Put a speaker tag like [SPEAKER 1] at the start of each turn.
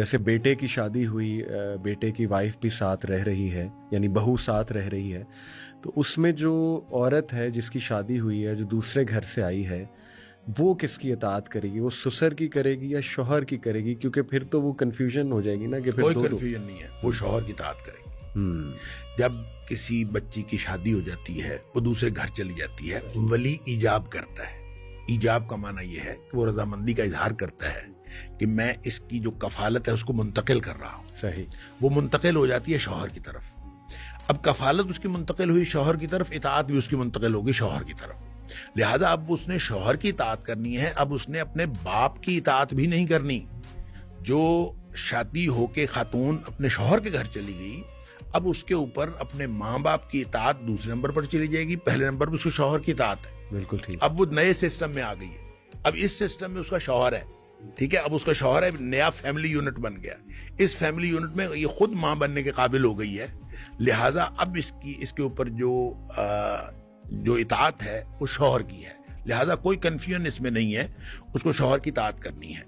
[SPEAKER 1] جیسے بیٹے کی شادی ہوئی، بیٹے کی وائف بھی ساتھ رہ رہی ہے، یعنی بہو ساتھ رہ رہی ہے، تو اس میں جو عورت ہے جس کی شادی ہوئی ہے، جو دوسرے گھر سے آئی ہے، وہ کس کی اطاعت کرے گی؟ وہ سسر کی کرے گی یا شوہر کی کرے گی؟ کیونکہ پھر تو وہ کنفیوژن ہو جائے گی نا کہ پھر
[SPEAKER 2] کوئی
[SPEAKER 1] دو
[SPEAKER 2] کنفیوژن نہیں ہے، وہ شوہر کی اطاعت کرے گی۔ جب کسی بچی کی شادی ہو جاتی ہے، وہ دوسرے گھر چلی جاتی ہے، ولی ایجاب کرتا ہے۔ ایجاب کا معنی یہ ہے کہ وہ رضامندی کا اظہار کرتا ہے کہ میں اس کی جو کفالت ہے اس کو منتقل کر رہا ہوں۔
[SPEAKER 1] صحیح۔
[SPEAKER 2] وہ منتقل ہو جاتی ہے شوہر کی طرف۔ اب کفالت اس کی منتقل ہوئی شوہر کی طرف، اطاعت بھی اس کی منتقل ہوگی شوہر کی طرف۔ لہذا اب اس نے شوہر کی اطاعت کرنی ہے، اب اس نے اپنے باپ کی اطاعت بھی نہیں کرنی۔ جو شادی ہو کے خاتون اپنے شوہر کے گھر چلی گئی، اب اس کے اوپر اپنے ماں باپ کی اطاعت دوسرے نمبر پر چلی جائے گی، پہلے نمبر پر اس کے شوہر کی اطاعت ہے۔
[SPEAKER 1] بالکل ٹھیک۔
[SPEAKER 2] اب وہ نئے سسٹم میں آ گئی ہے، اب اس سسٹم میں اس کا شوہر ہے، ٹھیک ہے، اب اس کا شوہر ہے، نیا فیملی یونٹ بن گیا۔ اس فیملی یونٹ میں یہ خود ماں بننے کے قابل ہو گئی ہے، لہٰذا اب اس کے اوپر جو اطاعت ہے وہ شوہر کی ہے، لہٰذا کوئی کنفیوژن اس میں نہیں ہے، اس کو شوہر کی اطاعت کرنی ہے۔